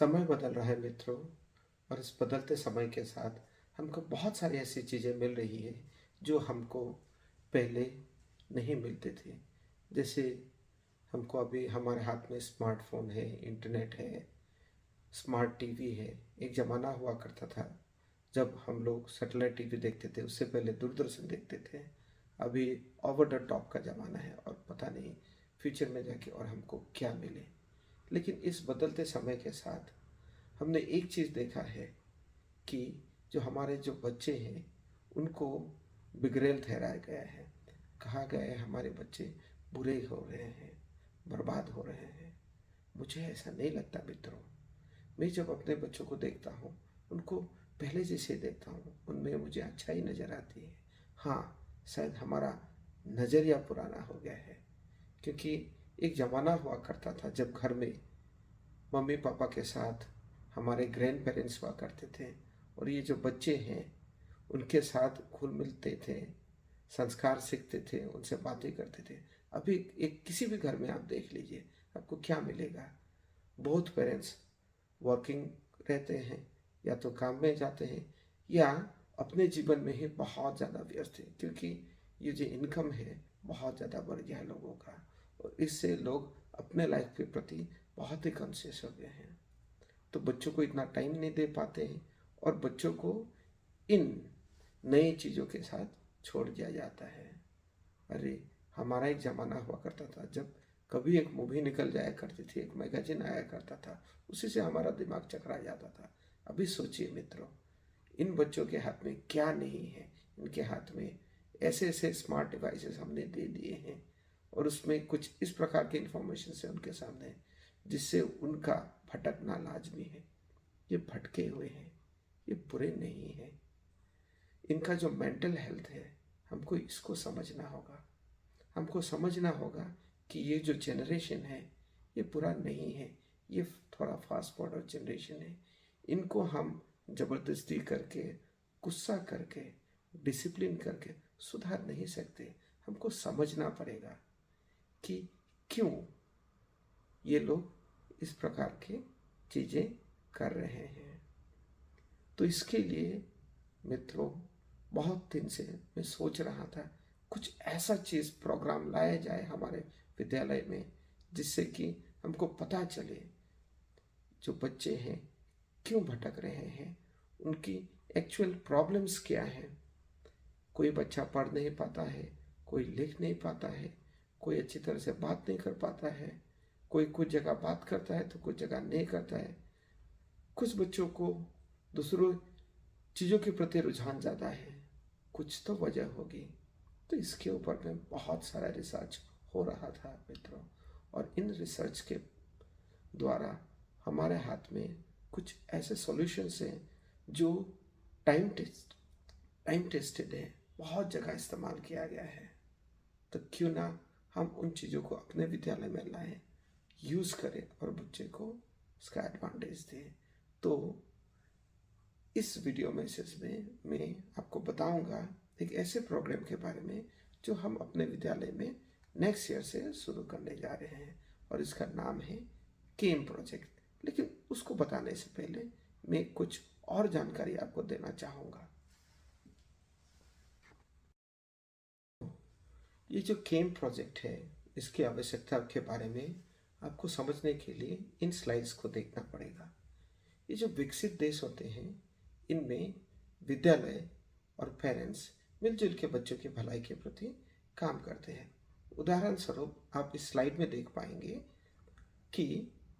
समय बदल रहा है मित्रों। और इस बदलते समय के साथ हमको बहुत सारी ऐसी चीज़ें मिल रही है जो हमको पहले नहीं मिलते थे। जैसे हमको अभी हमारे हाथ में स्मार्टफोन है, इंटरनेट है, स्मार्ट टीवी है। एक ज़माना हुआ करता था जब हम लोग सैटेलाइट टीवी देखते थे, उससे पहले दूरदर्शन देखते थे। अभी ओवर द टॉप का ज़माना है और पता नहीं फ्यूचर में जाके और हमको क्या मिले। लेकिन इस बदलते समय के साथ हमने एक चीज़ देखा है कि जो हमारे जो बच्चे हैं उनको बिगड़ैल ठहराया गया है। कहा गया है हमारे बच्चे बुरे हो रहे हैं, बर्बाद हो रहे हैं। मुझे ऐसा नहीं लगता मित्रों। मैं जब अपने बच्चों को देखता हूँ, उनको पहले जैसे देखता हूँ, उनमें मुझे अच्छाई नज़र आती है। हाँ, शायद हमारा नज़रिया पुराना हो गया है, क्योंकि एक ज़माना हुआ करता था जब घर में मम्मी पापा के साथ हमारे ग्रैंड पेरेंट्स हुआ करते थे और ये जो बच्चे हैं उनके साथ घुल मिलते थे, संस्कार सीखते थे, उनसे बातें करते थे। अभी एक किसी भी घर में आप देख लीजिए, आपको क्या मिलेगा? बहुत पेरेंट्स वर्किंग रहते हैं, या तो काम में जाते हैं या अपने जीवन में ही बहुत ज़्यादा व्यस्त है, क्योंकि ये जो इनकम है बहुत ज़्यादा बढ़ गया है लोगों का। और इससे लोग अपने लाइफ के प्रति बहुत ही कॉन्शियस हो गए हैं। तो बच्चों को इतना टाइम नहीं दे पाते हैं और बच्चों को इन नई चीज़ों के साथ छोड़ दिया जाता है। अरे, हमारा एक ज़माना हुआ करता था जब कभी एक मूवी निकल जाया करती थी, एक मैगजीन आया करता था, उसी से हमारा दिमाग चकरा जाता था। अभी सोचिए मित्रों, इन बच्चों के हाथ में क्या नहीं है। इनके हाथ में ऐसे ऐसे स्मार्ट डिवाइसेस हमने दे दिए हैं और उसमें कुछ इस प्रकार की इंफॉर्मेशन है उनके सामने जिससे उनका भटकना लाजमी है। ये भटके हुए हैं, ये बुरे नहीं हैं। इनका जो मेंटल हेल्थ है, हमको इसको समझना होगा। हमको समझना होगा कि ये जो जनरेशन है ये बुरा नहीं है, ये थोड़ा फास्ट फॉरवर्ड जनरेशन है। इनको हम ज़बरदस्ती करके, गुस्सा करके, डिसिप्लिन करके सुधार नहीं सकते। हमको समझना पड़ेगा कि क्यों ये लोग इस प्रकार की चीज़ें कर रहे हैं। तो इसके लिए मित्रों, बहुत दिन से मैं सोच रहा था कुछ ऐसा चीज़ प्रोग्राम लाया जाए हमारे विद्यालय में जिससे कि हमको पता चले जो बच्चे हैं क्यों भटक रहे हैं, उनकी एक्चुअल प्रॉब्लम्स क्या हैं। कोई बच्चा पढ़ नहीं पाता है, कोई लिख नहीं पाता है, कोई अच्छी तरह से बात नहीं कर पाता है, कोई कुछ जगह बात करता है तो कुछ जगह नहीं करता है। कुछ बच्चों को दूसरों चीज़ों के प्रति रुझान ज़्यादा है। कुछ तो वजह होगी। तो इसके ऊपर में बहुत सारा रिसर्च हो रहा था मित्रों, और इन रिसर्च के द्वारा हमारे हाथ में कुछ ऐसे सॉल्यूशंस हैं जो टाइम टेस्टेड है, बहुत जगह इस्तेमाल किया गया है। तो क्यों ना हम उन चीज़ों को अपने विद्यालय में लाएं, यूज़ करें और बच्चे को उसका एडवांटेज दें। तो इस वीडियो मैसेज में मैं आपको बताऊंगा एक ऐसे प्रोग्राम के बारे में जो हम अपने विद्यालय में नेक्स्ट ईयर से शुरू करने जा रहे हैं, और इसका नाम है केम प्रोजेक्ट। लेकिन उसको बताने से पहले मैं कुछ और जानकारी आपको देना चाहूँगा। ये जो केम प्रोजेक्ट है, इसकी आवश्यकता के बारे में आपको समझने के लिए इन स्लाइड्स को देखना पड़ेगा। ये जो विकसित देश होते हैं, इनमें विद्यालय और पेरेंट्स मिलजुल के बच्चों की भलाई के प्रति काम करते हैं। उदाहरण स्वरूप आप इस स्लाइड में देख पाएंगे कि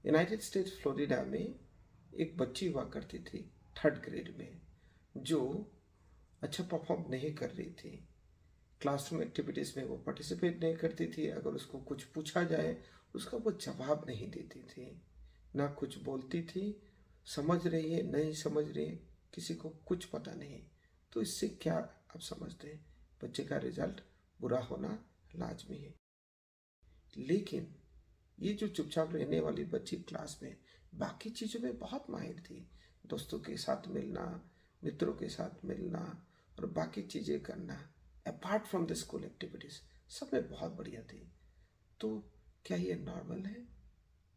यूनाइटेड स्टेट्स फ्लोरिडा में एक बच्ची हुआ करती थी 3rd ग्रेड में, जो अच्छा परफॉर्म नहीं कर रही थी। क्लासरूम एक्टिविटीज़ में वो पार्टिसिपेट नहीं करती थी। अगर उसको कुछ पूछा जाए उसका वो जवाब नहीं देती थी, ना कुछ बोलती थी। समझ रही है, नहीं समझ रही है, किसी को कुछ पता नहीं। तो इससे क्या आप समझते हैं? बच्चे का रिजल्ट बुरा होना लाजमी है। लेकिन ये जो चुपचाप रहने वाली बच्ची क्लास में बाकी चीज़ों में बहुत माहिर थी, दोस्तों के साथ मिलना, मित्रों के साथ मिलना और बाकी चीज़ें करना, apart from the school activities, सब में बहुत बढ़िया थी। तो क्या ये नॉर्मल है?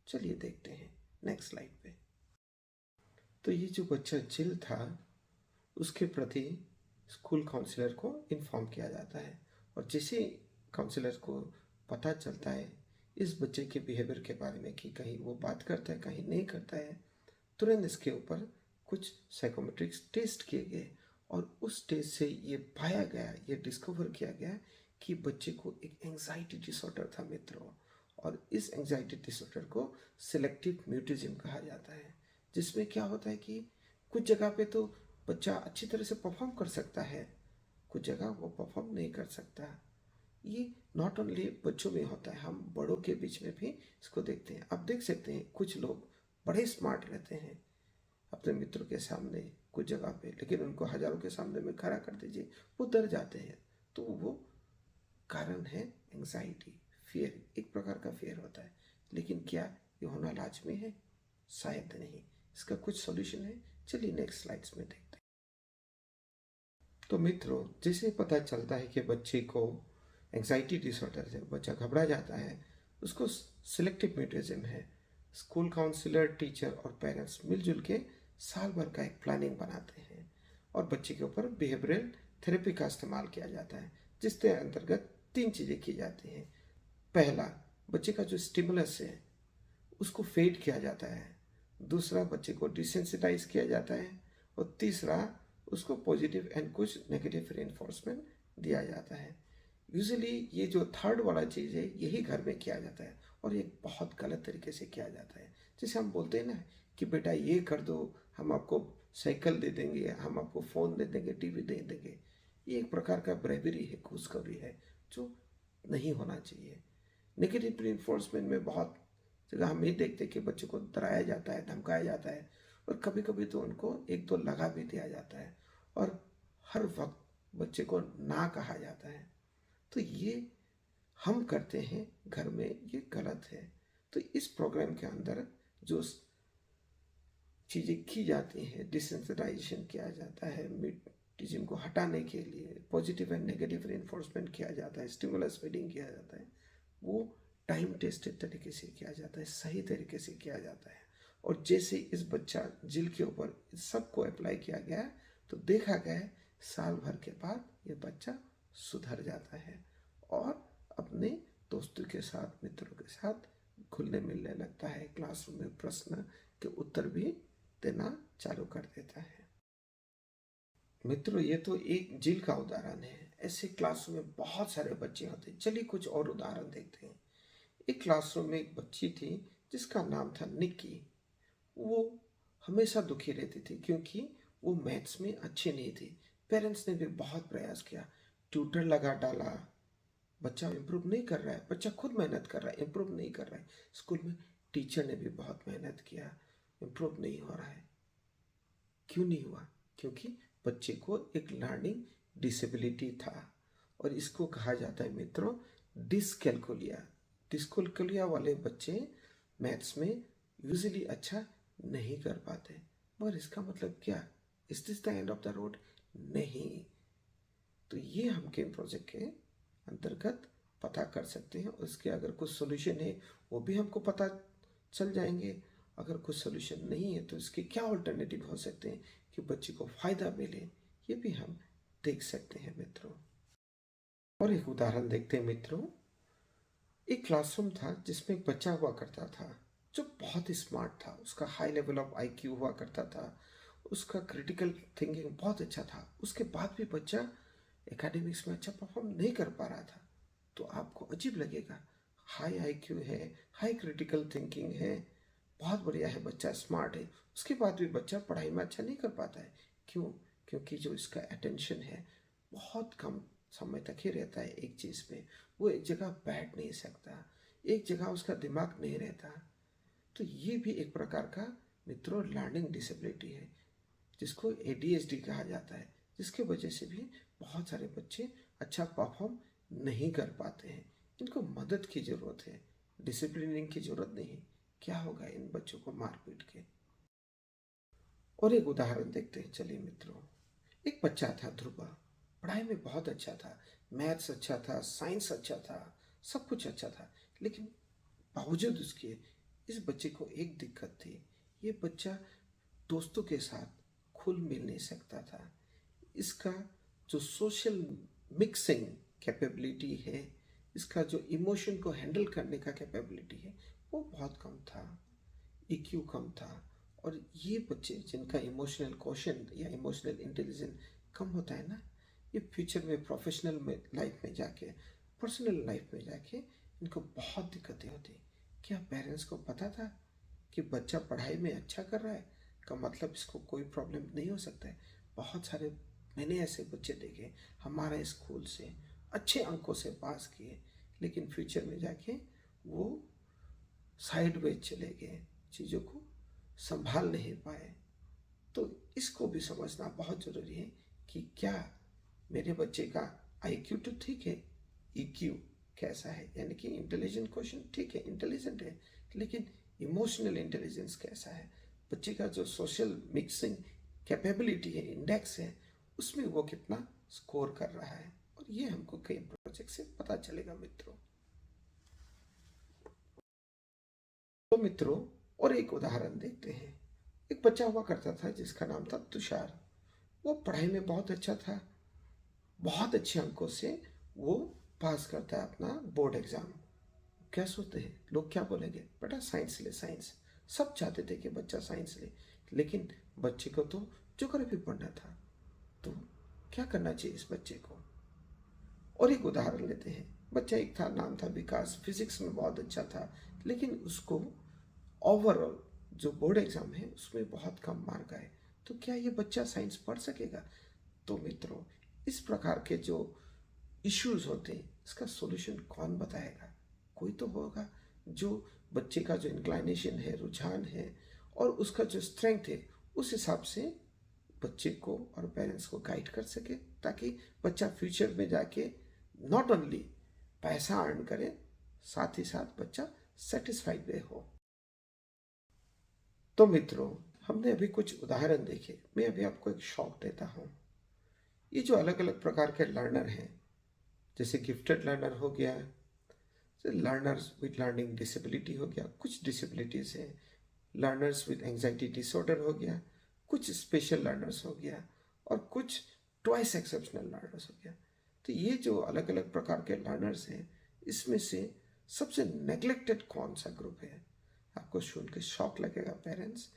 चलिए देखते हैं नेक्स्ट स्लाइड पे। तो ये जो बच्चा जिल था, उसके प्रति स्कूल काउंसलर को इन्फॉर्म किया जाता है, और जैसे काउंसलर को पता चलता है इस बच्चे के बिहेवियर के बारे में कि कहीं वो बात करता है कहीं नहीं करता है, तुरंत इसके ऊपर कुछ साइकोमेट्रिक्स टेस्ट किए गए, और उस टेस्ट से ये पाया गया, ये डिस्कवर किया गया कि बच्चे को एक एंजाइटी डिसऑर्डर था मित्रों। और इस एंजाइटी डिसऑर्डर को सिलेक्टिव म्यूटिज्म कहा जाता है, जिसमें क्या होता है कि कुछ जगह पे तो बच्चा अच्छी तरह से परफॉर्म कर सकता है, कुछ जगह वो परफॉर्म नहीं कर सकता। ये नॉट ओनली बच्चों में होता है, हम बड़ों के बीच में भी इसको देखते हैं। आप देख सकते हैं कुछ लोग बड़े स्मार्ट रहते हैं अपने मित्रों के सामने कुछ जगह पे, लेकिन उनको हजारों के सामने में खड़ा कर दीजिए वो डर जाते हैं। तो वो कारण है एंजाइटी, फियर, एक प्रकार का फियर होता है। लेकिन क्या ये होना लाजमी है? शायद नहीं। इसका कुछ सॉल्यूशन है, चलिए नेक्स्ट स्लाइड्स में देखते हैं। तो मित्रों, जैसे पता चलता है कि बच्चे को एंजाइटी डिसऑर्डर से बच्चा घबरा जाता है, उसको सिलेक्टिव म्यूटिज्म है। स्कूल काउंसलर, टीचर और पेरेंट्स मिलजुल के साल भर का एक प्लानिंग बनाते हैं, और बच्चे के ऊपर बिहेवियरल थेरेपी का इस्तेमाल किया जाता है, जिसके अंतर्गत 3 चीज़ें की जाती हैं। पहला, बच्चे का जो स्टिमुलस है उसको फेड किया जाता है। दूसरा, बच्चे को डिसेंसिटाइज किया जाता है। और तीसरा, उसको पॉजिटिव एंड कुछ नेगेटिव रेनफोर्समेंट दिया जाता है। यूजुअली ये जो थर्ड वाला चीज़ है यही घर में किया जाता है, और ये बहुत गलत तरीके से किया जाता है। जैसे हम बोलते हैं ना कि बेटा ये कर दो, हम आपको साइकिल दे देंगे, हम आपको फ़ोन दे देंगे, टीवी दे देंगे। ये एक प्रकार का ब्रेवरी है, घूसखोरी है, जो नहीं होना चाहिए। नेगेटिव रिइंफोर्समेंट में बहुत जगह हम ये देखते हैं कि बच्चों को डराया जाता है, धमकाया जाता है, और कभी कभी तो उनको एक दो लगा भी दिया जाता है, और हर वक्त बच्चे को ना कहा जाता है। तो ये हम करते हैं घर में, ये गलत है। तो इस प्रोग्राम के अंदर जो चीज़ें की जाती हैं, डिसेंसिटाइजेशन किया जाता है, म्यूटिज्म को हटाने के लिए पॉजिटिव एंड नेगेटिव रेनफोर्समेंट किया जाता है, स्टिमुलस फीडिंग किया जाता है, वो टाइम टेस्टेड तरीके से किया जाता है, सही तरीके से किया जाता है। और जैसे इस बच्चा जिल के ऊपर इस सबको अप्लाई किया गया, तो देखा गया साल भर के बाद ये बच्चा सुधर जाता है, और अपने दोस्तों के साथ, मित्रों के साथ घुलने मिलने लगता है, क्लासरूम में प्रश्न के उत्तर भी देना चालू कर देता है। मित्रों, ये तो एक जिल का उदाहरण है। ऐसे क्लासरूम में बहुत सारे बच्चे होते हैं। चलिए कुछ और उदाहरण देखते हैं। एक क्लासरूम में एक बच्ची थी जिसका नाम था निक्की। वो हमेशा दुखी रहती थी क्योंकि वो मैथ्स में अच्छी नहीं थी। पेरेंट्स ने भी बहुत प्रयास किया, ट्यूटर लगा डाला, बच्चा इम्प्रूव नहीं कर रहा है, बच्चा खुद मेहनत कर रहा है, इम्प्रूव नहीं कर रहा है। स्कूल में टीचर ने भी बहुत मेहनत किया, इम्प्रूव नहीं हो रहा है। क्यों नहीं हुआ? क्योंकि बच्चे को एक लर्निंग डिसेबिलिटी था, और इसको कहा जाता है मित्रों डिसकैलकुलिया। डिसकैलकुलिया वाले बच्चे मैथ्स में यूजुअली अच्छा नहीं कर पाते। मगर इसका मतलब क्या? Is this the end of the road? नहीं। तो ये हम गेम प्रोजेक्ट के अंतर्गत पता कर सकते हैं, उसके अगर कुछ सोल्यूशन है वो भी हमको पता चल जाएंगे। अगर कुछ सोल्यूशन नहीं है तो इसके क्या ऑल्टरनेटिव हो सकते हैं कि बच्चे को फ़ायदा मिले, ये भी हम देख सकते हैं मित्रों। और एक उदाहरण देखते हैं मित्रों। एक क्लासरूम था जिसमें एक बच्चा हुआ करता था जो बहुत ही स्मार्ट था, उसका हाई लेवल ऑफ आईक्यू हुआ करता था, उसका क्रिटिकल थिंकिंग बहुत अच्छा था। उसके बाद भी बच्चा एकेडमिक्स में अच्छा परफॉर्म नहीं कर पा रहा था। तो आपको अजीब लगेगा, हाई आईक्यू है, हाई क्रिटिकल थिंकिंग है, बहुत बढ़िया है, बच्चा स्मार्ट है, उसके बाद भी बच्चा पढ़ाई में अच्छा नहीं कर पाता है। क्यों? क्योंकि जो इसका अटेंशन है बहुत कम समय तक ही रहता है एक चीज़ में, वो एक जगह बैठ नहीं सकता, एक जगह उसका दिमाग नहीं रहता। तो ये भी एक प्रकार का मित्रों लर्निंग डिसेबिलिटी है, जिसको एडीएचडी कहा जाता है, जिसके वजह से भी बहुत सारे बच्चे अच्छा परफॉर्म नहीं कर पाते हैं। इनको मदद की ज़रूरत है, डिसिप्लिनिंग की ज़रूरत नहीं। क्या होगा इन बच्चों को मार पीट के? और एक उदाहरण देखते हैं, चलिए मित्रों। एक बच्चा था ध्रुवा, पढ़ाई में बहुत अच्छा था, मैथ्स अच्छा था, साइंस अच्छा था, सब कुछ अच्छा था। लेकिन बावजूद उसके इस बच्चे को एक दिक्कत थी। ये बच्चा दोस्तों के साथ घुल मिल नहीं सकता था। इसका जो सोशल मिक्सिंग कैपेबिलिटी है, इसका जो इमोशन को हैंडल करने का कैपेबिलिटी है, वो बहुत कम था। ईक्यू कम था। और ये बच्चे जिनका इमोशनल क्वोशंट या इमोशनल इंटेलिजेंस कम होता है ना, ये फ्यूचर में प्रोफेशनल में लाइफ में जाके, पर्सनल लाइफ में जाके इनको बहुत दिक्कतें होती। क्या पेरेंट्स को पता था कि बच्चा पढ़ाई में अच्छा कर रहा है का मतलब इसको कोई प्रॉब्लम नहीं हो सकता है? बहुत सारे मैंने ऐसे बच्चे देखे हमारे स्कूल से अच्छे अंकों से पास किए, लेकिन फ्यूचर में जाके वो साइडवेज चले गए, चीज़ों को संभाल नहीं पाए। तो इसको भी समझना बहुत ज़रूरी है कि क्या मेरे बच्चे का आईक्यू तो ठीक है, ईक्यू कैसा है, यानी कि इंटेलिजेंट क्वेश्चन ठीक है, इंटेलिजेंट है, लेकिन इमोशनल इंटेलिजेंस कैसा है, बच्चे का जो सोशल मिक्सिंग कैपेबिलिटी है, इंडेक्स है, उसमें वो कितना स्कोर कर रहा है। और ये हमको कई प्रोजेक्ट से पता चलेगा मित्रों। तो मित्रों, और एक उदाहरण देखते हैं। एक बच्चा हुआ करता था जिसका नाम था तुषार। वो पढ़ाई में बहुत अच्छा था, बहुत अच्छे अंकों से वो पास करता है अपना बोर्ड एग्जाम। क्या सोचते हैं लोग, क्या बोलेंगे, बेटा साइंस ले, साइंस। सब चाहते थे कि बच्चा साइंस ले, लेकिन बच्चे को तो ज्योग्राफी पढ़ना था। तो क्या करना चाहिए इस बच्चे को? और एक उदाहरण लेते हैं। बच्चा एक था, नाम था विकास, फिजिक्स में बहुत अच्छा था, लेकिन उसको ओवरऑल जो बोर्ड एग्जाम है उसमें बहुत कम मार्क आए। तो क्या ये बच्चा साइंस पढ़ सकेगा? तो मित्रों, इस प्रकार के जो इश्यूज होते हैं, इसका सॉल्यूशन कौन बताएगा? कोई तो होगा जो बच्चे का जो इंक्लाइनेशन है, रुझान है, और उसका जो स्ट्रेंथ है, उस हिसाब से बच्चे को और पेरेंट्स को गाइड कर सके, ताकि बच्चा फ्यूचर में जाके नॉट ओनली पैसा अर्न करे, साथ ही साथ बच्चा सेटिस्फाइड भी हो। तो मित्रों, हमने अभी कुछ उदाहरण देखे। मैं अभी आपको एक शौक देता हूँ। ये जो अलग अलग प्रकार के लर्नर हैं, जैसे गिफ्टेड लर्नर हो गया, लर्नर्स विद लर्निंग डिसेबिलिटी हो गया, कुछ डिसेबिलिटीज है, लर्नर्स विद एंजाइटी डिसऑर्डर हो गया, कुछ स्पेशल लर्नर्स हो गया, और कुछ ट्वाइस एक्सेप्शनल लर्नर्स हो गया। तो ये जो अलग अलग प्रकार के लर्नर्स हैं, इसमें से सबसे नेग्लेक्टेड कौन सा ग्रुप है? आपको सुन के शौक लगेगा पेरेंट्स,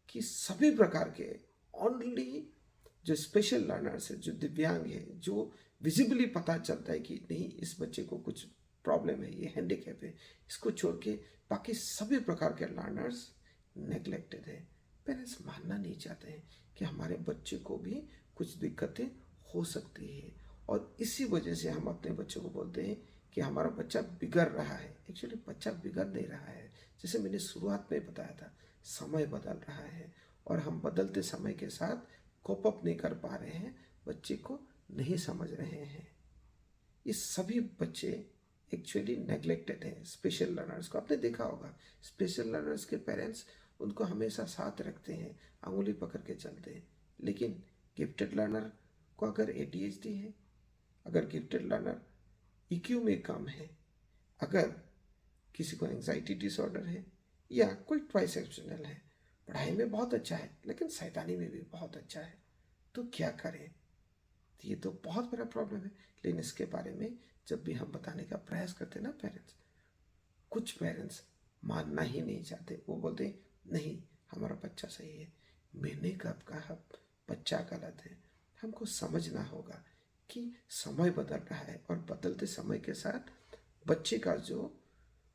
कि सभी प्रकार के ओनली जो स्पेशल लर्नर्स है, जो दिव्यांग है, जो विजिबली पता चलता है कि नहीं इस बच्चे को कुछ प्रॉब्लम है, ये हैंडीकैप है, इसको छोड़ के बाकी सभी प्रकार के लर्नर्स नेग्लेक्टेड है। पेरेंट्स मानना नहीं चाहते हैं कि हमारे बच्चे को भी कुछ दिक्कतें हो सकती है, और इसी वजह से हम अपने बच्चों को बोलते हैं कि हमारा बच्चा बिगड़ रहा है। एक्चुअली बच्चा बिगड़ नहीं रहा है। जैसे मैंने शुरुआत में बताया था, समय बदल रहा है, और हम बदलते समय के साथ कोप अप नहीं कर पा रहे हैं, बच्चे को नहीं समझ रहे हैं। ये सभी बच्चे एक्चुअली नेग्लेक्टेड हैं। स्पेशल लर्नर्स को आपने देखा होगा, स्पेशल लर्नर्स के पेरेंट्स उनको हमेशा साथ रखते हैं, अंगुली पकड़ के चलते हैं। लेकिन गिफ्टेड लर्नर को अगर ADHD है, अगर गिफ्टेड लर्नर EQ में कम है, अगर किसी को एंजाइटी डिसऑर्डर है, या कोई ट्वाइस एक्सेप्शनल है, पढ़ाई में बहुत अच्छा है लेकिन शैतानी में भी बहुत अच्छा है, तो क्या करें? तो ये तो बहुत बड़ा प्रॉब्लम है। लेकिन इसके बारे में जब भी हम बताने का प्रयास करते हैं ना पेरेंट्स, कुछ पेरेंट्स मानना ही नहीं चाहते। वो बोलते नहीं, हमारा बच्चा सही है। मैंने कब कहा बच्चा गलत है? हमको समझना होगा कि समय बदल रहा है, और बदलते समय के साथ बच्चे का जो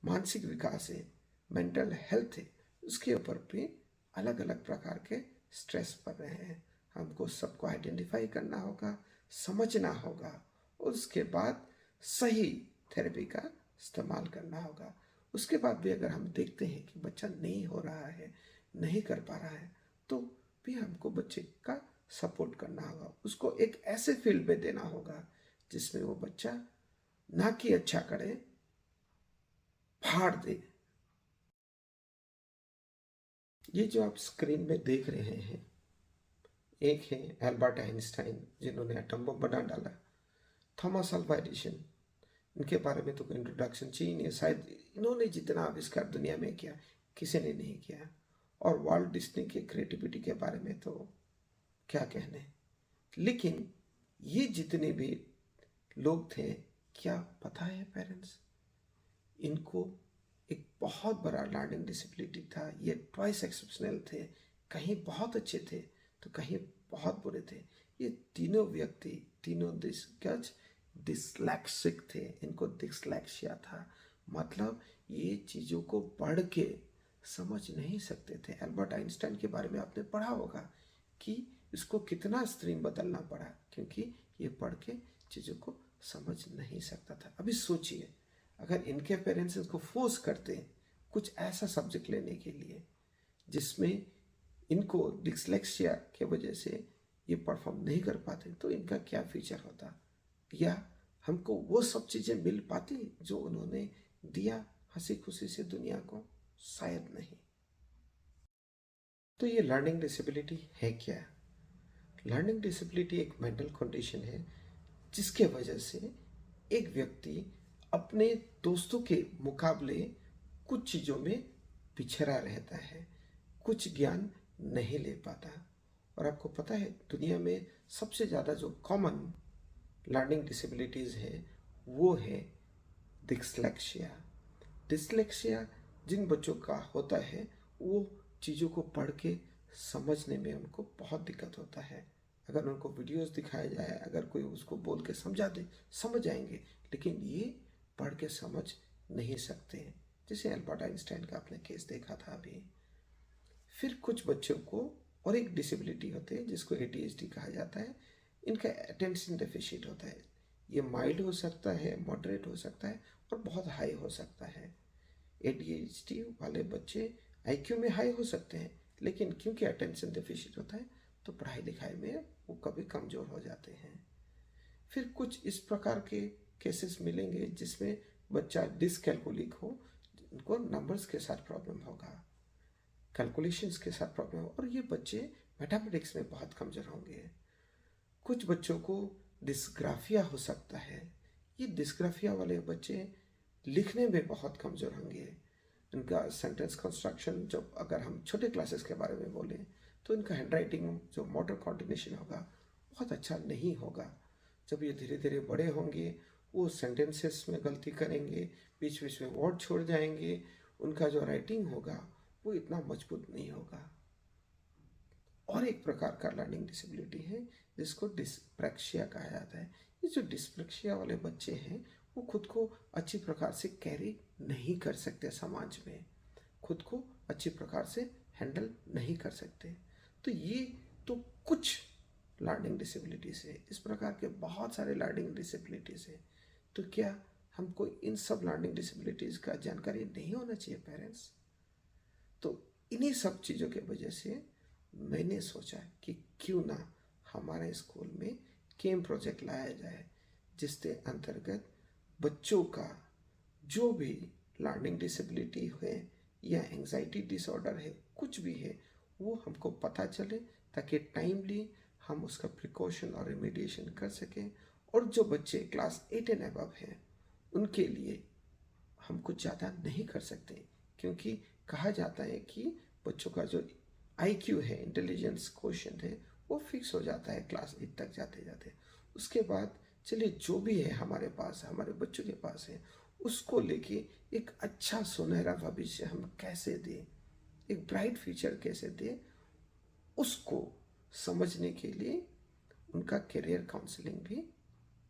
मानसिक विकास है, मेंटल हेल्थ है, उसके ऊपर भी अलग अलग प्रकार के स्ट्रेस पड़ रहे हैं। हमको सबको आइडेंटिफाई करना होगा, समझना होगा, और उसके बाद सही थेरेपी का इस्तेमाल करना होगा। उसके बाद भी अगर हम देखते हैं कि बच्चा नहीं हो रहा है, नहीं कर पा रहा है, तो भी हमको बच्चे का सपोर्ट करना होगा। उसको एक ऐसे फील्ड में देना होगा जिसमें वो बच्चा ना कि अच्छा करे, फाड़ दे। ये जो आप स्क्रीन में देख रहे हैं, एक है एल्बर्ट आइंस्टाइन, जिन्होंने एटम बम बना डाला। थॉमस अल्वा एडिशन, इनके बारे में तो कोई इंट्रोडक्शन चाहिए नहीं, शायद इन्होंने जितना आविष्कार दुनिया में किया किसी ने नहीं किया। और वॉल्ट डिज्नी के क्रिएटिविटी के बारे में तो क्या कहने। लेकिन ये जितने भी लोग थे, क्या पता है पेरेंट्स, इनको एक बहुत बड़ा लर्निंग डिसेबिलिटी था। ये ट्वाइस एक्सेप्शनल थे, कहीं बहुत अच्छे थे तो कहीं बहुत बुरे थे। ये तीनों व्यक्ति, तीनों डिस्लेक्सिक थे, इनको डिस्लेक्सिया था। मतलब ये चीज़ों को पढ़ के समझ नहीं सकते थे। एल्बर्ट आइंस्टाइन के बारे में आपने पढ़ा होगा कि इसको कितना स्ट्रीम बदलना पड़ा, क्योंकि ये पढ़ के चीज़ों को समझ नहीं सकता था। अभी सोचिए, अगर इनके पेरेंट्स इसको फोर्स करते कुछ ऐसा सब्जेक्ट लेने के लिए जिसमें इनको डिस्लेक्सिया के वजह से ये परफॉर्म नहीं कर पाते, तो इनका क्या फ्यूचर होता, या हमको वो सब चीज़ें मिल पाती जो उन्होंने दिया हंसी खुशी से दुनिया को? शायद नहीं। तो ये लर्निंग डिसेबिलिटी है क्या? लर्निंग डिसेबिलिटी एक मेंटल कंडीशन है जिसके वजह से एक व्यक्ति अपने दोस्तों के मुकाबले कुछ चीज़ों में पिछड़ा रहता है, कुछ ज्ञान नहीं ले पाता। और आपको पता है, दुनिया में सबसे ज़्यादा जो कॉमन लर्निंग डिसेबिलिटीज़ है वो है डिस्लेक्सिया। डिस्लेक्सिया जिन बच्चों का होता है वो चीज़ों को पढ़ के समझने में उनको बहुत दिक्कत होता है। अगर उनको वीडियोस दिखाया जाए, अगर कोई उसको बोल के समझा दे, समझ आएंगे, लेकिन ये पढ़ के समझ नहीं सकते हैं। जैसे एल्बर्ट आइंस्टाइन का आपने केस देखा था अभी। फिर कुछ बच्चों को और एक डिसेबिलिटी होती है जिसको ADHD कहा जाता है। इनका अटेंशन डेफिशिट होता है। ये माइल्ड हो सकता है, मॉडरेट हो सकता है और बहुत हाई हो सकता है। ADHD वाले बच्चे IQ में हाई हो सकते हैं, लेकिन क्योंकि अटेंशन डेफिशिट होता है तो पढ़ाई लिखाई में वो कभी कमज़ोर हो जाते हैं। फिर कुछ इस प्रकार के केसेस मिलेंगे जिसमें बच्चा डिसकैलकुलिक हो, उनको नंबर्स के साथ प्रॉब्लम होगा, कैलकुलेशंस के साथ प्रॉब्लम हो, और ये बच्चे मैथमेटिक्स में बहुत कमज़ोर होंगे। कुछ बच्चों को डिस्ग्राफिया हो सकता है। ये डिस्ग्राफिया वाले बच्चे लिखने में बहुत कमज़ोर होंगे। इनका सेंटेंस कंस्ट्रक्शन, जब अगर हम छोटे क्लासेस के बारे में बोलें तो इनका हैंड राइटिंग, जो मोटर कोऑर्डिनेशन होगा, बहुत अच्छा नहीं होगा। जब ये धीरे धीरे बड़े होंगे वो सेंटेंसेस में गलती करेंगे, बीच बीच में वर्ड छोड़ जाएंगे, उनका जो राइटिंग होगा वो इतना मजबूत नहीं होगा। और एक प्रकार का लर्निंग डिसेबिलिटी है जिसको डिस्प्रैक्सिया कहा जाता है। ये जो डिस्प्रैक्सिया वाले बच्चे हैं वो खुद को अच्छी प्रकार से कैरी नहीं कर सकते, समाज में खुद को अच्छी प्रकार से हैंडल नहीं कर सकते। तो ये तो कुछ लर्निंग डिसेबिलिटीज़ है। इस प्रकार के बहुत सारे लर्निंग डिसेबिलिटीज़ है। तो क्या हमको इन सब लर्निंग डिसेबिलिटीज़ का जानकारी नहीं होना चाहिए पेरेंट्स? तो इन्हीं सब चीज़ों के वजह से मैंने सोचा कि क्यों ना हमारे स्कूल में केम प्रोजेक्ट लाया जाए, जिसके अंतर्गत बच्चों का जो भी लर्निंग डिसेबिलिटी है या एंजाइटी डिसऑर्डर है, कुछ भी है, वो हमको पता चले ताकि टाइमली हम उसका प्रिकॉशन और रेमेडिएशन कर सकें। और जो बच्चे क्लास 8 एंड अबव हैं उनके लिए हम कुछ ज़्यादा नहीं कर सकते, क्योंकि कहा जाता है कि बच्चों का जो IQ है, इंटेलिजेंस क्वोशिएंट है, वो फिक्स हो जाता है क्लास 8 तक जाते जाते। उसके बाद चलिए जो भी है हमारे पास, हमारे बच्चों के पास है, उसको लेके एक अच्छा सुनहरा भविष्य हम कैसे दें, एक ब्राइट फ्यूचर कैसे दें, उसको समझने के लिए उनका करियर काउंसलिंग भी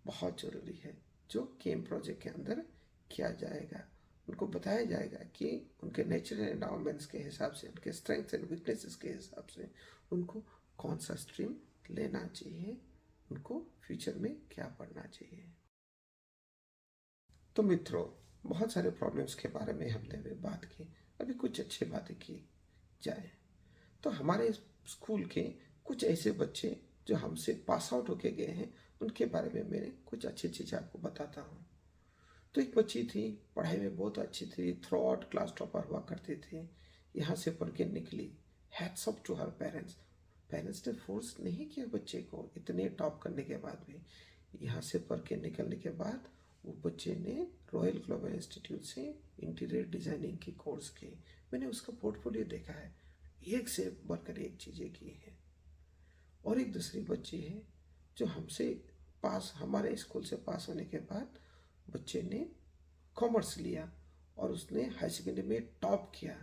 बहुत ज़रूरी है, जो केम प्रोजेक्ट के अंदर किया जाएगा। उनको बताया जाएगा कि उनके नेचुरल एंडाउमेंट्स के हिसाब से, उनके स्ट्रेंथ्स एंड वीकनेसेस के हिसाब से उनको कौन सा स्ट्रीम लेना चाहिए, उनको फ्यूचर में क्या पढ़ना चाहिए। तो मित्रों, बहुत सारे प्रॉब्लम्स के बारे में हमने भी बात की, अभी कुछ अच्छी बातें की जाए। तो हमारे स्कूल के कुछ ऐसे बच्चे जो हमसे पास आउट होके गए हैं, उनके बारे में मैं कुछ अच्छी चीज़ें आपको बताता हूँ। तो एक बच्ची थी, पढ़ाई में बहुत अच्छी थी, थ्रू आउट क्लास टॉपर हुआ करती थी, यहाँ से पढ़ के निकली। Hats off to her parents. Parents ने फोर्स नहीं किया बच्चे को, इतने टॉप करने के बाद भी। यहाँ से पढ़ के निकलने के बाद वो बच्चे ने रॉयल ग्लोबल इंस्टीट्यूट से इंटीरियर डिज़ाइनिंग की कोर्स की। मैंने उसका पोर्टफोलियो देखा है, एक से बढ़कर एक चीज़ें की हैं। और एक दूसरी बच्ची है जो हमसे पास, हमारे स्कूल से पास होने के बाद बच्चे ने कॉमर्स लिया और उसने हाई सेकेंडरी में टॉप किया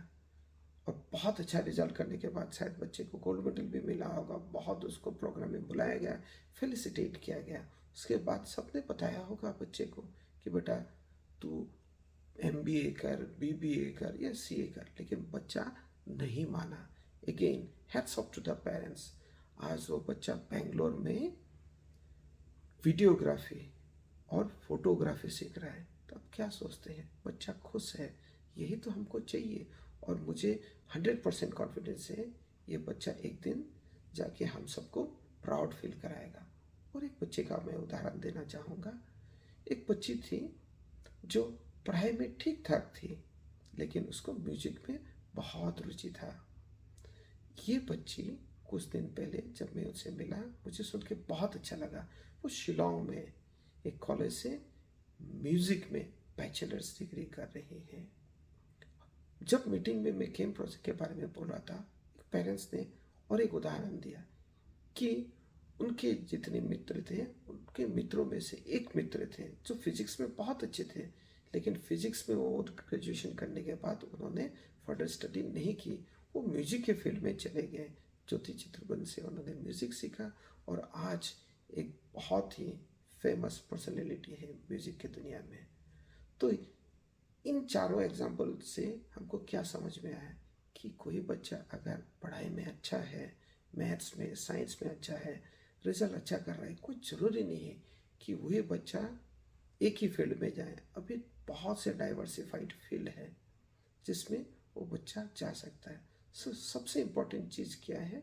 और बहुत अच्छा रिजल्ट करने के बाद शायद बच्चे को गोल्ड मेडल भी मिला होगा। बहुत उसको प्रोग्राम में बुलाया गया, फेलिसिटेट किया गया। उसके बाद सबने बताया होगा बच्चे को कि बेटा तू MBA कर, BBA कर या CA कर, लेकिन बच्चा नहीं माना। Again hats off to the parents. आज वो बच्चा बेंगलोर में वीडियोग्राफी और फोटोग्राफी सीख रहा है। तो आप क्या सोचते हैं? बच्चा खुश है, यही तो हमको चाहिए। और मुझे 100% कॉन्फिडेंस है ये बच्चा एक दिन जाके हम सबको प्राउड फील कराएगा। और एक बच्चे का मैं उदाहरण देना चाहूँगा। एक बच्ची थी जो पढ़ाई में ठीक ठाक थी, लेकिन उसको म्यूजिक में बहुत रुचि था। ये बच्ची कुछ दिन पहले जब मैं उससे मिला, मुझे सुन के बहुत अच्छा लगा। वो शिलोंग में एक कॉलेज से म्यूजिक में बैचलर्स डिग्री कर रही हैं। जब मीटिंग में मैं केम प्रोजेक्ट के बारे में बोल रहा था, पेरेंट्स ने और एक उदाहरण दिया कि उनके जितने मित्र थे, उनके मित्रों में से एक मित्र थे जो फिजिक्स में बहुत अच्छे थे, लेकिन फिजिक्स में वो ग्रेजुएशन करने के बाद उन्होंने फर्दर स्टडी नहीं की। वो म्यूजिक के फील्ड में चले गए। ज्योति चित्रबन से उन्होंने म्यूजिक सीखा और आज एक बहुत ही फेमस पर्सनैलिटी है म्यूजिक की दुनिया में। तो इन चारों एग्जाम्पल से हमको क्या समझ में आया कि कोई बच्चा अगर पढ़ाई में अच्छा है, मैथ्स में, साइंस में अच्छा है, रिजल्ट अच्छा कर रहा है, कोई ज़रूरी नहीं है कि वही बच्चा एक ही फील्ड में जाए। अभी बहुत से डाइवर्सिफाइड फील्ड है जिसमें वो बच्चा जा सकता है। सबसे इम्पोर्टेंट चीज़ क्या है?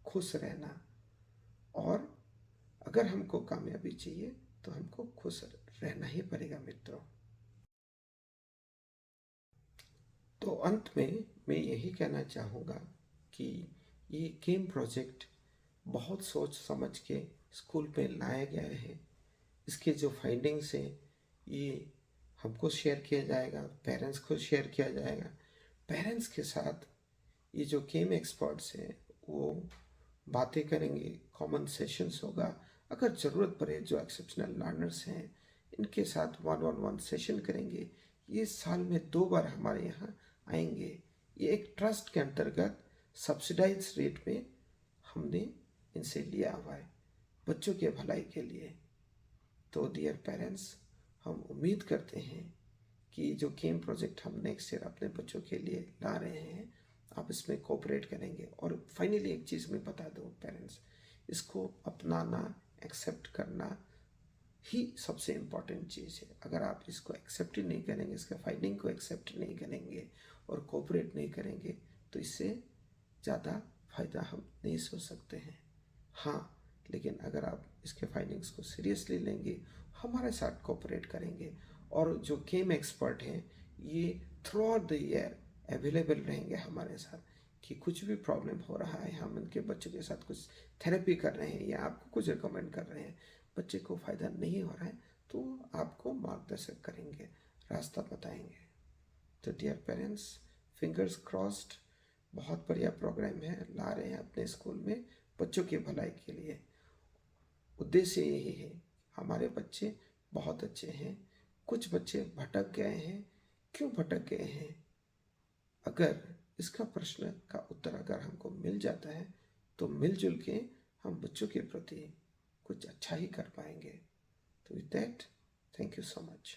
खुश रहना। और अगर हमको कामयाबी चाहिए तो हमको खुश रहना ही पड़ेगा मित्रों। तो अंत में मैं यही कहना चाहूँगा कि ये केम प्रोजेक्ट बहुत सोच समझ के स्कूल में लाया गया है। इसके जो फाइंडिंग्स हैं ये हमको शेयर किया जाएगा, पेरेंट्स को शेयर किया जाएगा। पेरेंट्स के साथ ये जो केम एक्सपर्ट्स हैं वो बातें करेंगे, कॉमन सेशंस होगा। अगर ज़रूरत पड़े जो एक्सेप्शनल लर्नर्स हैं इनके साथ 1-on-1 सेशन करेंगे। ये साल में 2 बार हमारे यहाँ आएंगे। ये एक ट्रस्ट के अंतर्गत सब्सिडाइज रेट में हमने इनसे लिया हुआ है बच्चों के भलाई के लिए। तो डियर पेरेंट्स, हम उम्मीद करते हैं कि जो केम प्रोजेक्ट हम नेक्स्ट ईयर अपने बच्चों के लिए ला रहे हैं आप इसमें कोऑपरेट करेंगे। और फाइनली एक चीज़ मैं बता दूँ पेरेंट्स, इसको अपनाना, एक्सेप्ट करना ही सबसे इम्पॉर्टेंट चीज़ है। अगर आप इसको एक्सेप्ट ही नहीं करेंगे, इसके फाइंडिंग को एक्सेप्ट नहीं करेंगे और कोऑपरेट नहीं करेंगे तो इससे ज़्यादा फ़ायदा हम नहीं सोच सकते हैं। हाँ, लेकिन अगर आप इसके फाइंडिंग्स को सीरियसली लेंगे, हमारे साथ कोऑपरेट करेंगे और जो केम एक्सपर्ट हैं ये through out the year available रहेंगे हमारे साथ कि कुछ भी प्रॉब्लम हो रहा है, हम उनके बच्चों के साथ कुछ थेरेपी कर रहे हैं या आपको कुछ रिकमेंड कर रहे हैं, बच्चे को फ़ायदा नहीं हो रहा है तो आपको मार्गदर्शन करेंगे, रास्ता बताएंगे। तो डियर पेरेंट्स, फिंगर्स क्रॉस्ड, बहुत बढ़िया प्रोग्राम है ला रहे हैं अपने स्कूल में बच्चों की भलाई के लिए। उद्देश्य यही है, हमारे बच्चे बहुत अच्छे हैं, कुछ बच्चे भटक गए हैं। क्यों भटक गए हैं? अगर इसका प्रश्न का उत्तर अगर हमको मिल जाता है तो मिलजुल के हम बच्चों के प्रति कुछ अच्छा ही कर पाएंगे। तो with that, thank you so much.